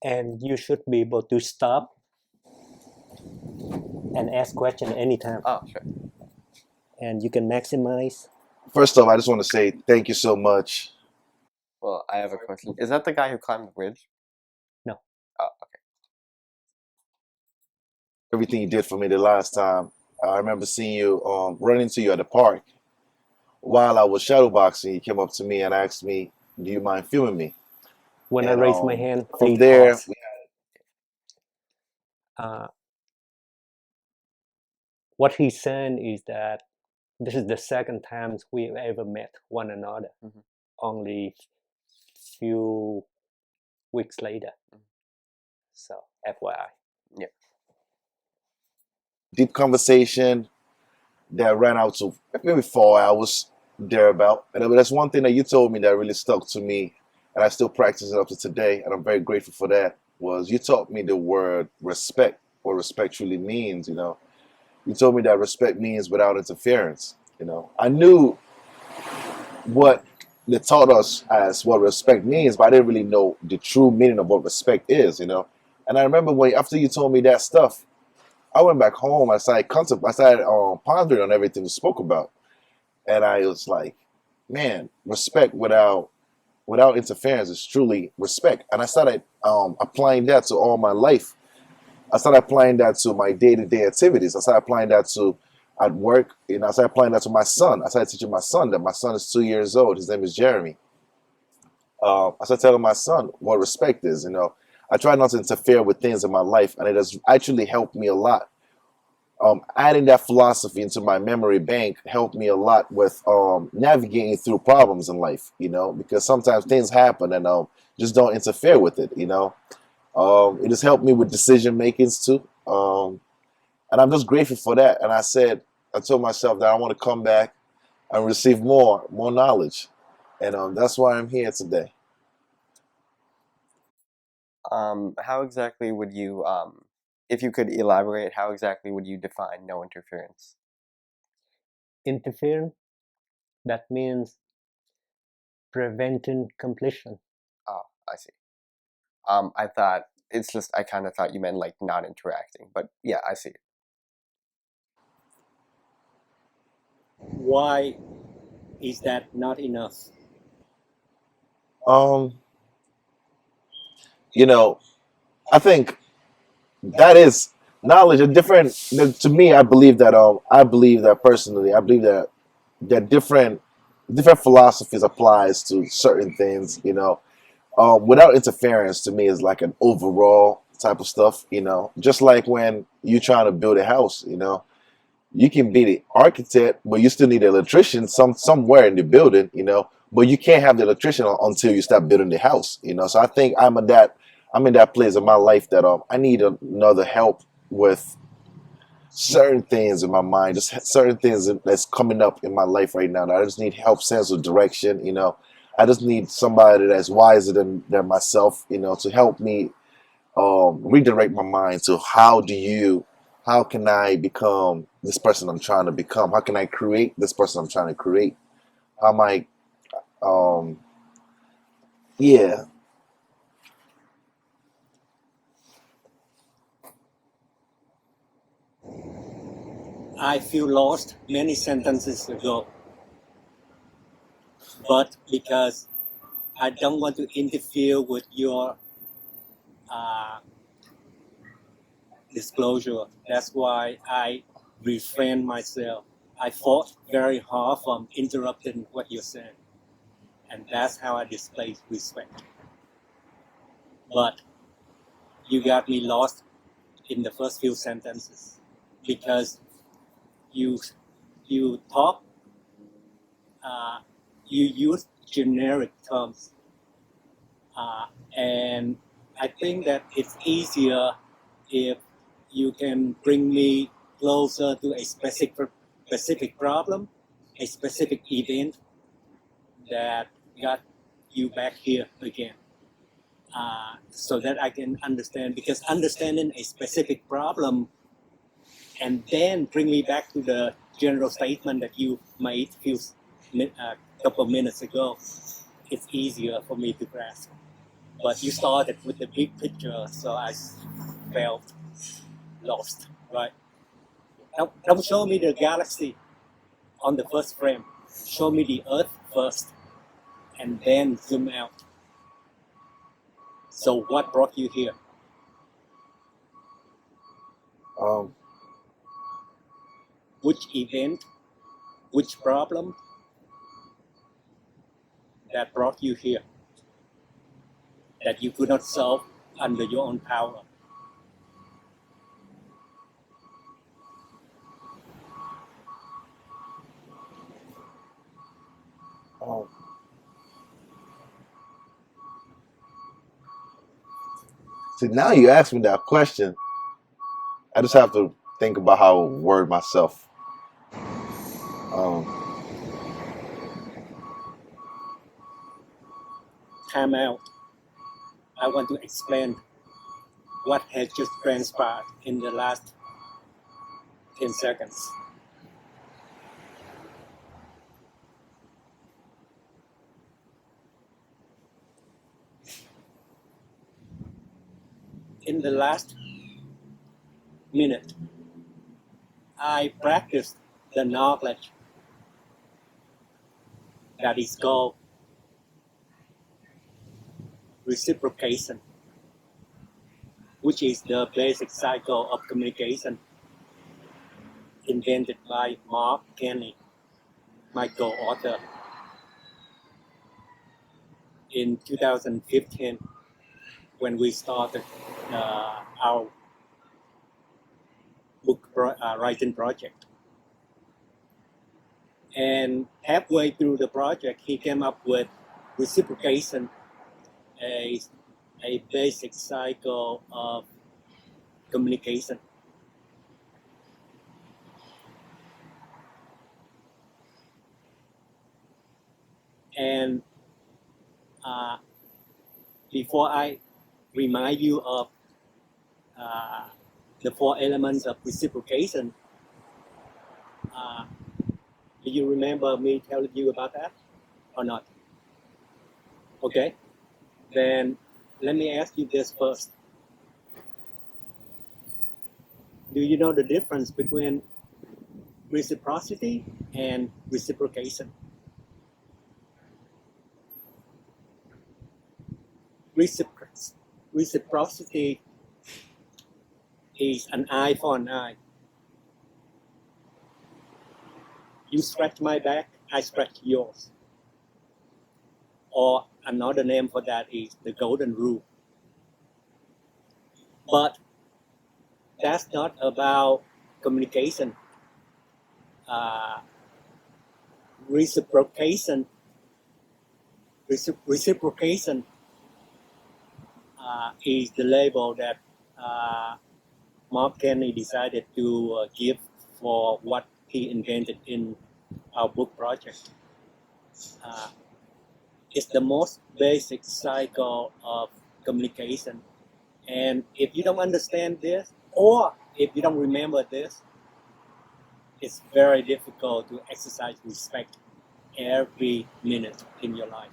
And you should be able to stop and ask question anytime. Oh, sure. And you can maximize. First off, I just want to say thank you so much. Well, I have a question. Is that the guy who climbed the bridge? No. Oh, okay. Everything you did for me the last time. I remember seeing you run into you at the park while I was shadowboxing. You came up to me and asked me, "Do you mind filming me?" When I And raise my hand, from please there, pause. What he's saying is that this is the second time we've ever met one another. Mhm. Only few weeks later. So FYI. Yeah. deep conversation that ran out to maybe 4 hours thereabout. And that's one thing that you told me that really stuck to me, and I still practice it up to today, and I'm very grateful for that. Was you taught me the word respect, what respect truly means. You told me that respect means without interference. I knew what they taught us as what respect means, but I didn't really know the true meaning of what respect is. And I remember when after you told me that stuff, I went back home. I started pondering on everything we spoke about, and I was like, "Man, respect without interference is truly respect." And I started applying that to all my life. I started applying that to my day-to-day activities. I started applying that to at work. I started applying that to my son. I started teaching my son that my son is 2 years old. His name is Jeremy. I started telling my son what respect is. I try not to interfere with things in my life, and it has actually helped me a lot. Adding that philosophy into my memory bank helped me a lot with navigating through problems in life, because sometimes things happen and just don't interfere with it. It has helped me with decision makings too. And I'm just grateful for that. And I told myself that I want to come back and receive more knowledge. And that's why I'm here today. How exactly would you, if you could elaborate, how exactly would you define no interference? Interference, that means preventing completion. Oh, I see. I kind of thought you meant like not interacting, but yeah, I see. Why is that not enough? I think that is knowledge. A different to me. I believe that personally. I believe that different philosophies applies to certain things. Without interference to me is like an overall type of stuff. Just like when you're trying to build a house. You can be the architect, but you still need an electrician somewhere in the building. But you can't have the electrician until you start building the house. So I think I'm in that place in my life that I need another help with certain things in my mind, just certain things that's coming up in my life right now that I just need help, sense of direction. I just need somebody that's wiser than myself, to help me redirect my mind to how can I become this person I'm trying to become? How can I create this person I'm trying to create? How am I, yeah. I feel lost many sentences ago, but because I don't want to interfere with your disclosure, that's why I refrain myself. I fought very hard from interrupting what you're saying, and that's how I display respect. But you got me lost in the first few sentences because you talk, you use generic terms, and I think that it's easier if you can bring me closer to a specific problem, a specific event that got you back here again. So that I can understand, because understanding a specific problem and then bring me back to the general statement that you made a couple of minutes ago, it's easier for me to grasp. But you started with the big picture, so I felt lost, right? Now, don't show me the galaxy on the first frame. Show me the Earth first, and then zoom out. So what brought you here? Which event, which problem that brought you here that you could not solve under your own power? See, now you ask me that question, I just have to think about how I word myself. Time out. I want to explain what has just transpired in the last 10 seconds. In the last minute, I practiced the knowledge that is called reciprocation, which is the basic cycle of communication invented by Mark Kenny, my co-author, in 2015 when we started our book writing project. And halfway through the project, he came up with reciprocation, a basic cycle of communication. And before I remind you of the 4 elements of reciprocation, do you remember me telling you about that or not? Okay, then let me ask you this first. Do you know the difference between reciprocity and reciprocation? Reciprocity is an eye for an eye. You scratch my back, I scratch yours. Or another name for that is the golden rule. But that's not about communication. Reciprocation is the label that Mark Kenny decided to give for what he invented in our book project. It's the most basic cycle of communication. And if you don't understand this, or if you don't remember this, it's very difficult to exercise respect every minute in your life.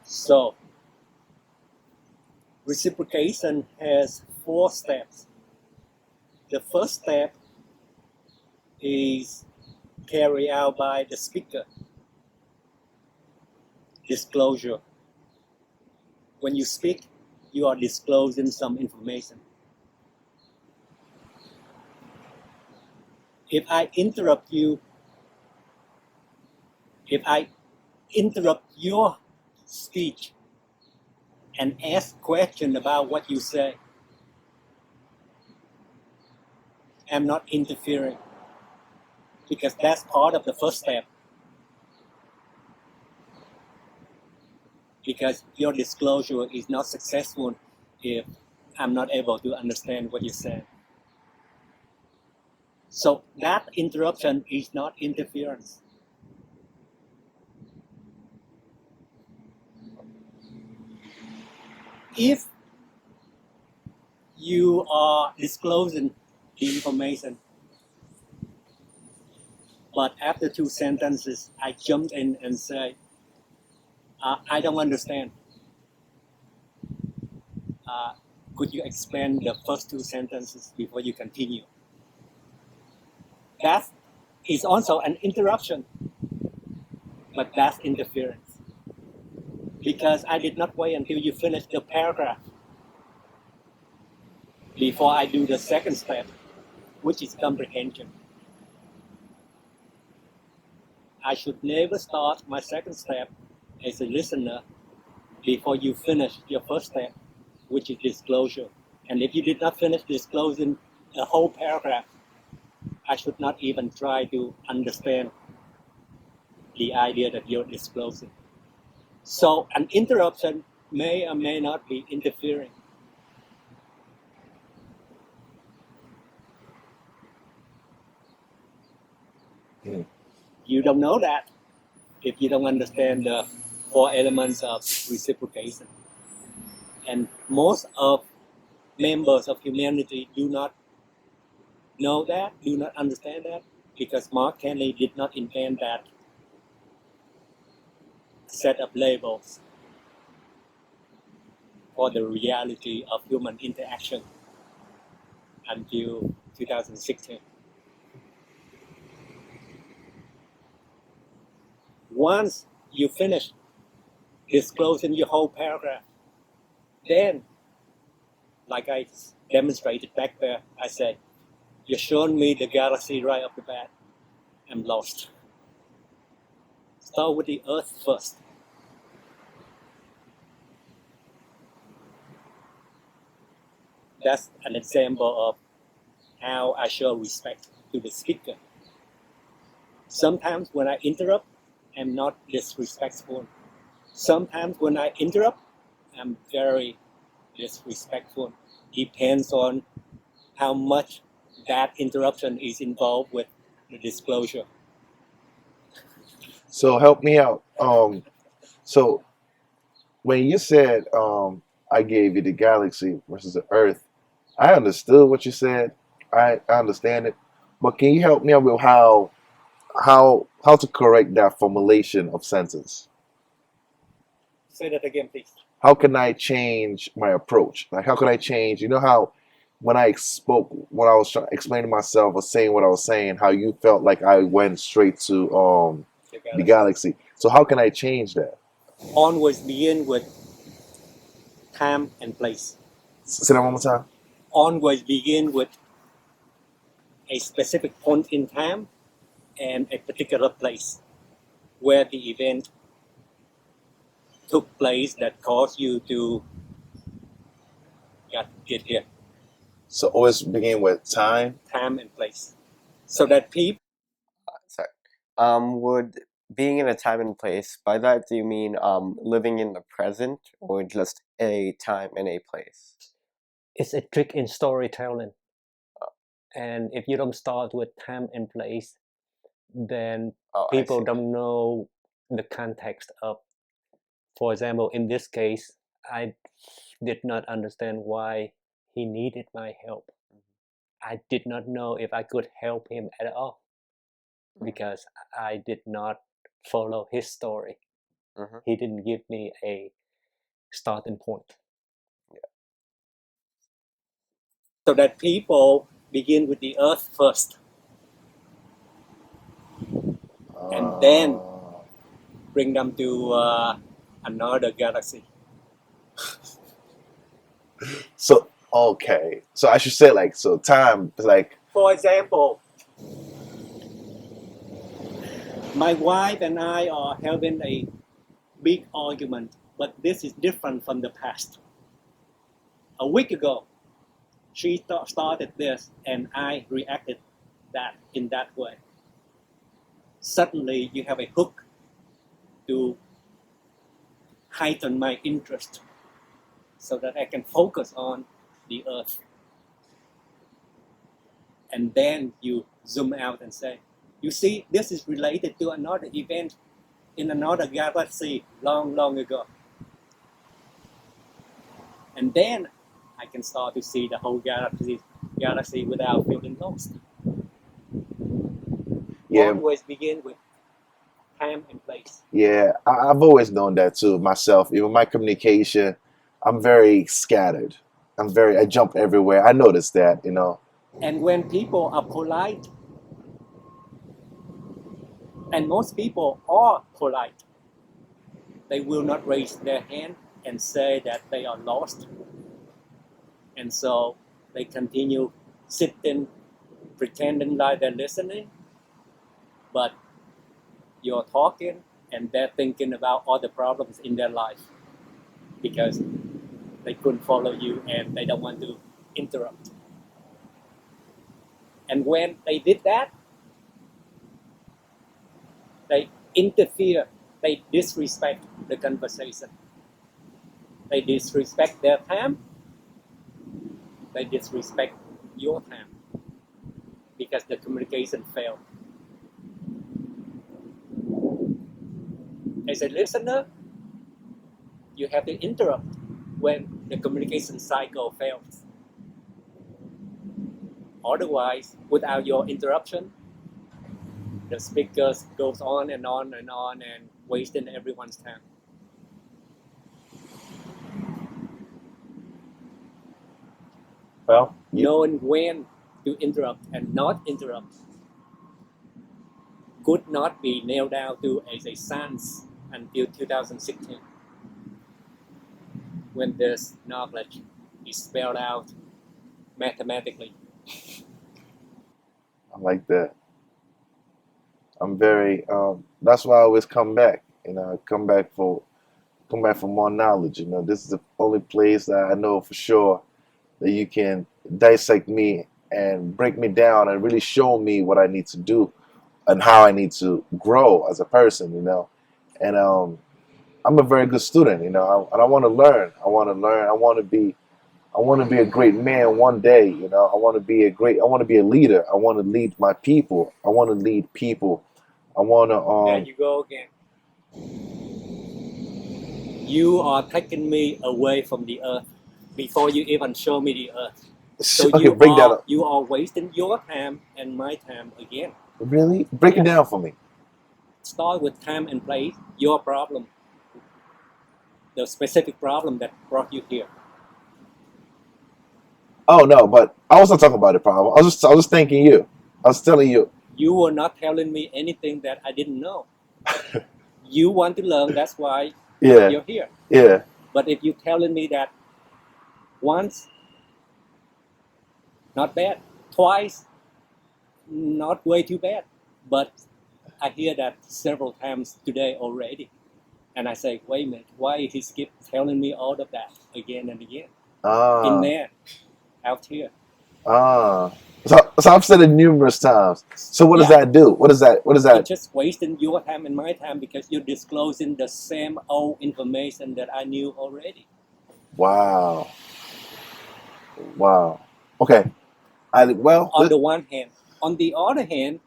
So, reciprocation has 4 steps. The first step is carried out by the speaker. Disclosure. When you speak, you are disclosing some information. If I interrupt you, if I interrupt your speech and ask questions about what you say, I'm not interfering, because that's part of the first step. Because your disclosure is not successful if I'm not able to understand what you said. So that interruption is not interference. If you are disclosing the information, but after 2 sentences, I jumped in and say, I don't understand. Could you explain the first 2 sentences before you continue? That is also an interruption, but that's interference. Because I did not wait until you finish the paragraph before I do the second step, which is comprehension. I should never start my second step as a listener before you finish your first step, which is disclosure. And if you did not finish disclosing the whole paragraph, I should not even try to understand the idea that you're disclosing. So an interruption may or may not be interfering. Mm. You don't know that if you don't understand the 4 elements of reciprocation. And most of members of humanity do not know that, do not understand that, because Mark Henley did not invent that set of labels for the reality of human interaction until 2016. Once you finish disclosing your whole paragraph, then, like I demonstrated back there, I said, you're showing me the galaxy right off the bat. I'm lost. Start with the Earth first. That's an example of how I show respect to the speaker. Sometimes when I interrupt, I'm not disrespectful. Sometimes when I interrupt, I'm very disrespectful. Depends on how much that interruption is involved with the disclosure. So help me out. So when you said I gave you the galaxy versus the Earth, I understood what you said. I understand it, but can you help me out with how to correct that formulation of sentence? Say that again, please. How can I change my approach? Like, how can I change? You know how when I spoke, when I was explaining myself or saying what I was saying, how you felt like I went straight to the galaxy. So how can I change that? Always begin with time and place. Say that one more time. Always begin with a specific point in time and a particular place where the event took place that caused you to get here. So always begin with time. Time and place. So that people Sorry. Would being in a time and place, by that do you mean living in the present or just a time and a place? It's a trick in storytelling. And if you don't start with time and place, then people don't know the context of, for example, in this case, I did not understand why he needed my help. I did not know if I could help him at all because I did not follow his story. He didn't give me a starting point. so that people begin with the Earth first and then bring them to another galaxy. So okay. So I should say like so time is like For example, my wife and I are having a big argument, but this is different from the past. A week ago, she started this and I reacted that in that way. Suddenly, you have a hook to heighten my interest so that I can focus on the earth. And then you zoom out and say, you see, this is related to another event in another galaxy long, long ago. And then I can start to see the whole galaxy without feeling lost. Yeah, Always begin with time and place. yeah. I've always known that too myself. Even my communication, I'm very scattered. I jump everywhere. I noticed that, you know. And when people are polite, and most people are polite, they will not raise their hand and say that they are lost. And so they continue sitting, pretending like they're listening, but you're talking and they're thinking about all the problems in their life because they couldn't follow you and they don't want to interrupt. And when they did that, they interfere, they disrespect the conversation. They disrespect their time, they disrespect your time because the communication failed. As a listener, you have to interrupt when the communication cycle fails. Otherwise, without your interruption, the speaker goes on and on and on and wasting everyone's time. Well, Knowing when to interrupt and not interrupt could not be nailed down to as a science until 2016, when this knowledge is spelled out mathematically. I like that. I'm very. That's why I always come back. You know, come back for more knowledge. You know, this is the only place that I know for sure that you can dissect me and break me down and really show me what I need to do and how I need to grow as a person. You know, and I'm a very good student. You know, and I want to learn. I want to learn. I want to be a great man one day. You know, I want to be a leader. I want to lead my people. I want to lead people. I want There to you go again. You are taking me away from the earth before you even show me the earth. So okay, break that up. you are wasting your time and my time again. Really? Break it down for me. Start with time and place, your problem, the specific problem that brought you here. Oh no, but I wasn't talking about the problem. I was thanking you. I was telling you. You were not telling me anything that I didn't know. You want to learn, that's why Yeah, you're here. yeah. But if you're telling me that once, not bad, twice, not way too bad, but I hear that several times today already. And I say, wait a minute, why he keep telling me all of that again and again? In there, out here. So I've said it numerous times. So what does that do? What is that? You're just wasting your time and my time because you're disclosing the same old information that I knew already. Wow. Wow. Okay. On the one hand. On the other hand,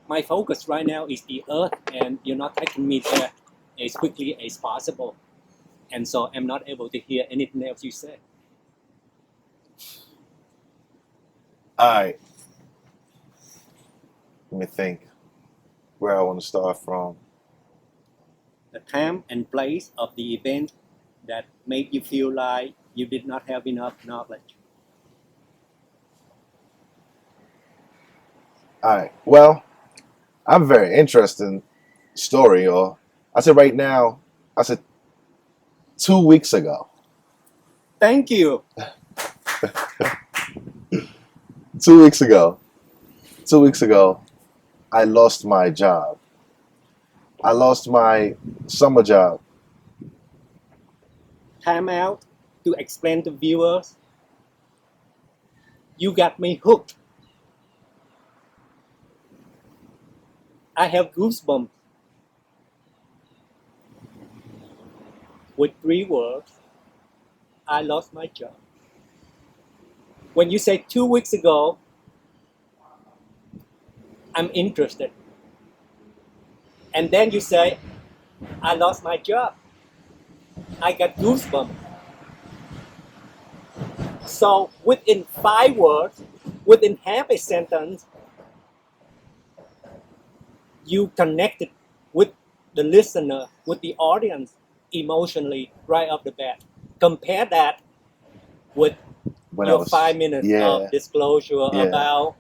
my focus right now is the earth and you're not taking me there as quickly as possible. And so I'm not able to hear anything else you say. All right. Let me think where I want to start from. The time and place of the event that made you feel like you did not have enough knowledge. All right. Well, I have a very interesting story, y'all. I said 2 weeks ago. Thank you. 2 weeks ago. 2 weeks ago, I lost my job. I lost my summer job. Time out to explain to viewers. You got me hooked. I have goosebumps. With 3 words, I lost my job. When you say 2 weeks ago, I'm interested. And then you say, I lost my job. I got goosebumps. So within 5 words, within half a sentence, you connected with the listener, with the audience emotionally right off the bat. Compare that with when I your was 5 minutes yeah, of disclosure yeah, about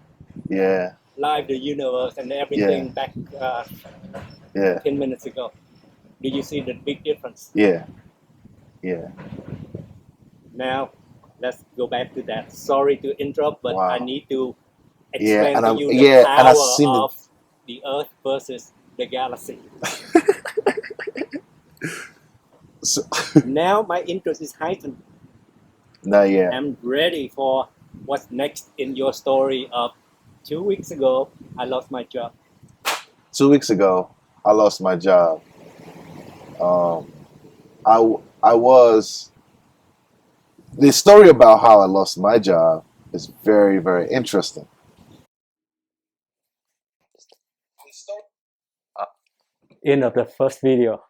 yeah, life, the universe, and yeah, everything back yeah, 10 minutes ago. Do you see the big difference? yeah, yeah. Now, let's go back to that. Sorry to interrupt, but I Wow. need to Yeah, explain and to I you the yeah, and I power seen of the Earth versus the galaxy. so, Now my interest is heightened. no, yeah. I'm ready for what's next in your story of 2 weeks ago, I lost my job. 2 weeks ago, I lost my job. Um, I was the story about how I lost my job is very very interesting. Uh, End of the first video.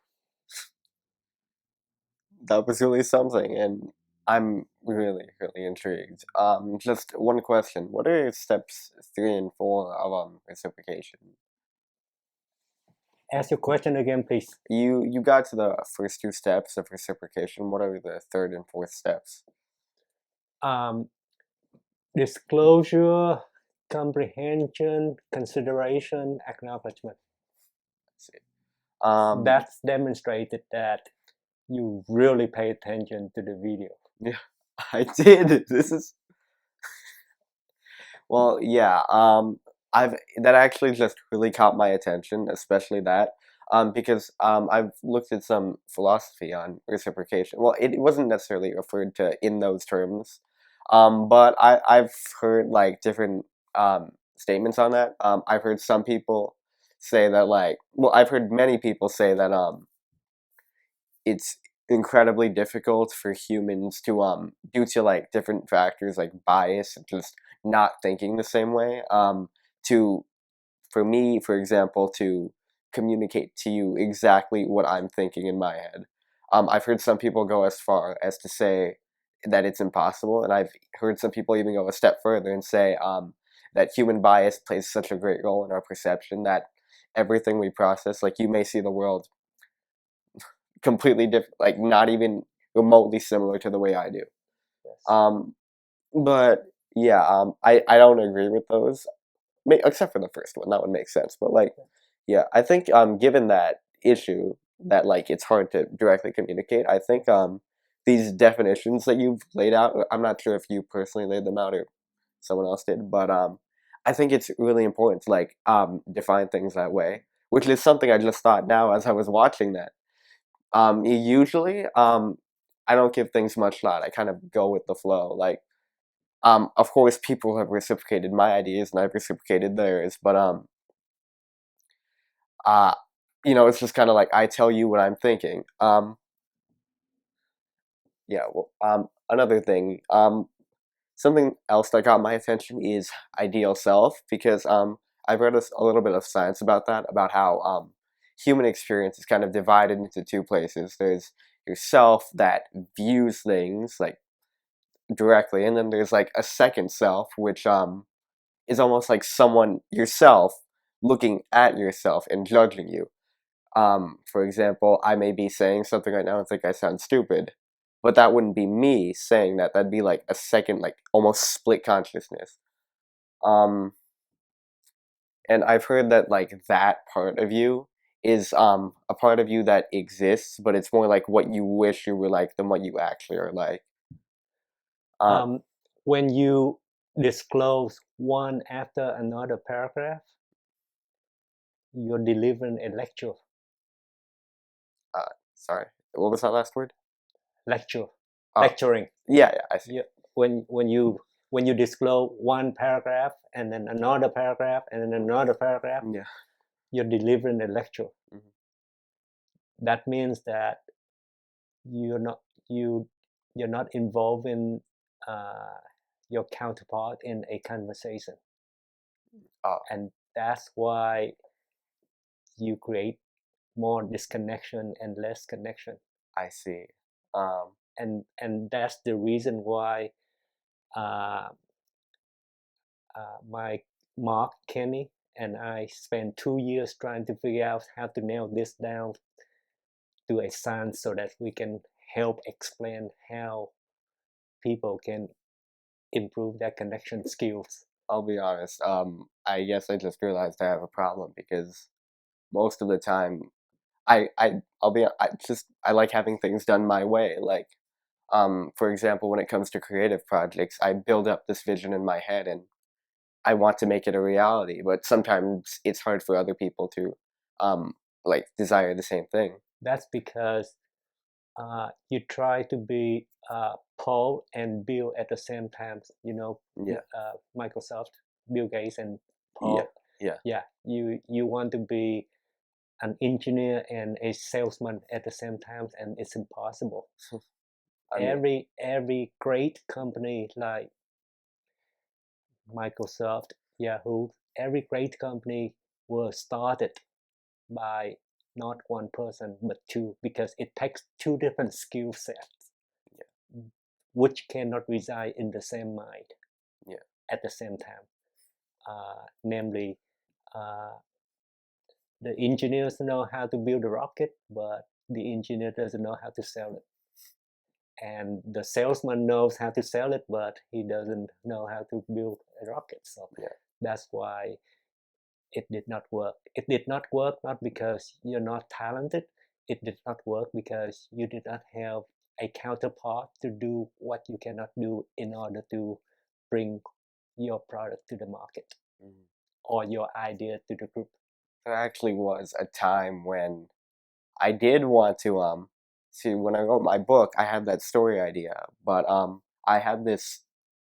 that was really something, and I'm really intrigued. Just one question: what are steps 3 and 4 of reciprocation? Ask your question again, please. You got to the first 2 steps of reciprocation. What are the third and fourth steps? Disclosure, comprehension, consideration, acknowledgement. Let's see. That's demonstrated that you really pay attention to the video. Yeah, I did. This is well, yeah. I've that actually just really caught my attention, especially that. Because I've looked at some philosophy on reciprocation. Well, it wasn't necessarily referred to in those terms, but I've heard like different statements on that. I've heard some people say that I've heard many people say that it's incredibly difficult for humans to due to like different factors like bias and just not thinking the same way to for me for example to communicate to you exactly what I'm thinking in my head. I've heard some people go as far as to say that it's impossible, and I've heard some people even go a step further and say that human bias plays such a great role in our perception that everything we process, like you may see the world completely different, like not even remotely similar to the way I do. Yes. But yeah, I don't agree with those, except for the first one. That would make sense. But like, yeah, I think given that issue that like it's hard to directly communicate, I think these definitions that you've laid out, I'm not sure if you personally laid them out or someone else did, but I think it's really important to like define things that way, which is something I just thought now as I was watching that. Usually, I don't give things much thought. I kind of go with the flow. Like, of course, people have reciprocated my ideas and I've reciprocated theirs, but uh, it's just kind of like I tell you what I'm thinking. Yeah. Well, another thing, something else that got my attention is ideal self because I've read a little bit of science about that, about how human experience is kind of divided into 2 places. There's yourself that views things like directly, and then there's like a second self which is almost like someone yourself looking at yourself and judging you. For example, I may be saying something right now and think I sound stupid, but that wouldn't be me saying that. That'd be like a second, like almost split consciousness. Um, and I've heard that like that part of you is a part of you that exists, but it's more like what you wish you were like than what you actually are like. When you disclose one after another paragraph, you're delivering a lecture. Sorry, what was that last word? Lecture. Oh. Lecturing. Yeah, I see. When you disclose one paragraph and then another paragraph and then another paragraph, Yeah. you're delivering a lecture. Mm-hmm. That means that you're not involved in your counterpart in a conversation. Oh. And that's why you create more disconnection and less connection. I see. And that's the reason why my Mark Kenny and I spent 2 years trying to figure out how to nail this down to a science so that we can help explain how people can improve their connection skills. I'll be honest. I guess I just realized I have a problem because most of the time, I like having things done my way. Like, for example, when it comes to creative projects, I build up this vision in my head and I want to make it a reality. But sometimes it's hard for other people to, like, desire the same thing. That's because you try to be Paul and Bill at the same time. You know, Yeah. Microsoft, Bill Gates and Paul. Yeah. You want to be an engineer and a salesman at the same time, and it's impossible. Every great company like Microsoft, Yahoo, every great company was started by not one person but two, because it takes two different skill sets, which cannot reside in the same mind at the same time. Namely, the engineers know how to build a rocket, but the engineer doesn't know how to sell it. And the salesman knows how to sell it, but he doesn't know how to build a rocket. So that's why it did not work. It did not work not because you're not talented. It did not work because you did not have a counterpart to do what you cannot do in order to bring your product to the market or your idea to the group. There actually was a time when I did want to see, when I wrote my book, I had that story idea, but I had this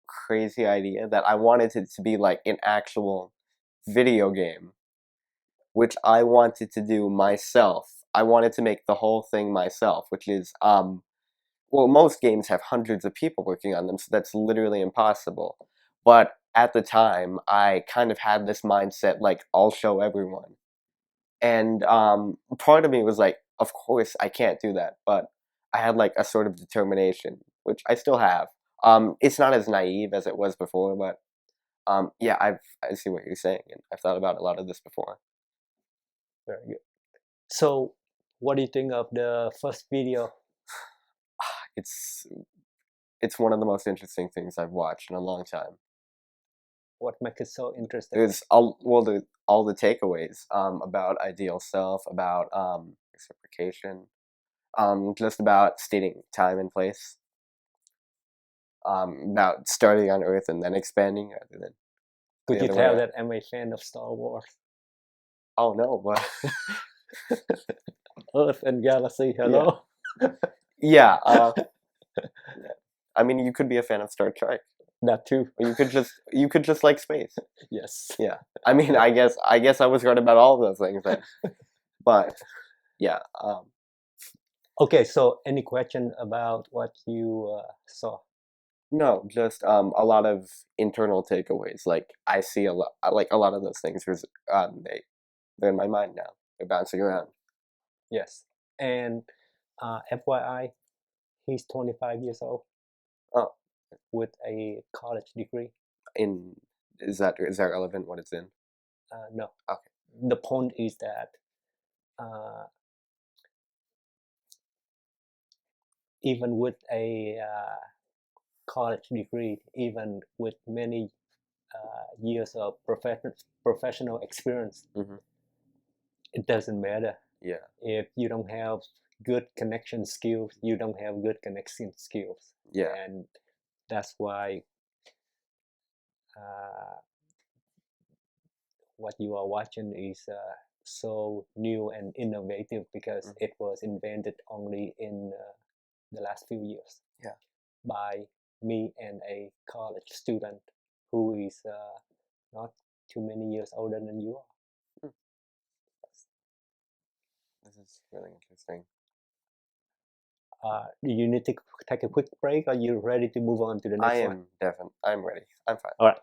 crazy idea that I wanted it to be like an actual video game, which I wanted to do myself. I wanted to make the whole thing myself, which is well, most games have hundreds of people working on them, so that's literally impossible. But at the time, I kind of had this mindset like, I'll show everyone. And part of me was like, of course I can't do that, but I had like a sort of determination, which I still have. It's not as naive as it was before, but yeah, I see what you're saying, and I've thought about a lot of this before. Very good. So, what do you think of the first video? It's one of the most interesting things I've watched in a long time. What makes it so interesting? There's all the takeaways about ideal self, about reciprocation, just about stating time and place, about starting on Earth and then expanding rather than. Could you tell that I'm a fan of Star Wars? Oh no, but Earth and Galaxy, hello? Yeah. I mean, you could be a fan of Star Trek. That too. Or you could just like space. Yes. Yeah. I mean, I guess I was right about all of those things then. But yeah. Okay, so any question about what you saw? No, just a lot of internal takeaways. Like I see a lot of those things. They're in my mind now. They're bouncing around. Yes, and FYI, he's 25 years old. Oh, with a college degree. Is that relevant? What it's in? No. Okay. The point is that even with a college degree, even with many years of professional experience, it doesn't matter. Yeah. If you don't have good connection skills, you don't have good connection skills. Yeah. And that's why what you are watching is so new and innovative, because it was invented only in the last few years. Yeah. By me and a college student who is not too many years older than you are. This is really interesting. Do you need to take a quick break? Or are you ready to move on to the next one? I'm ready. I'm fine. All right.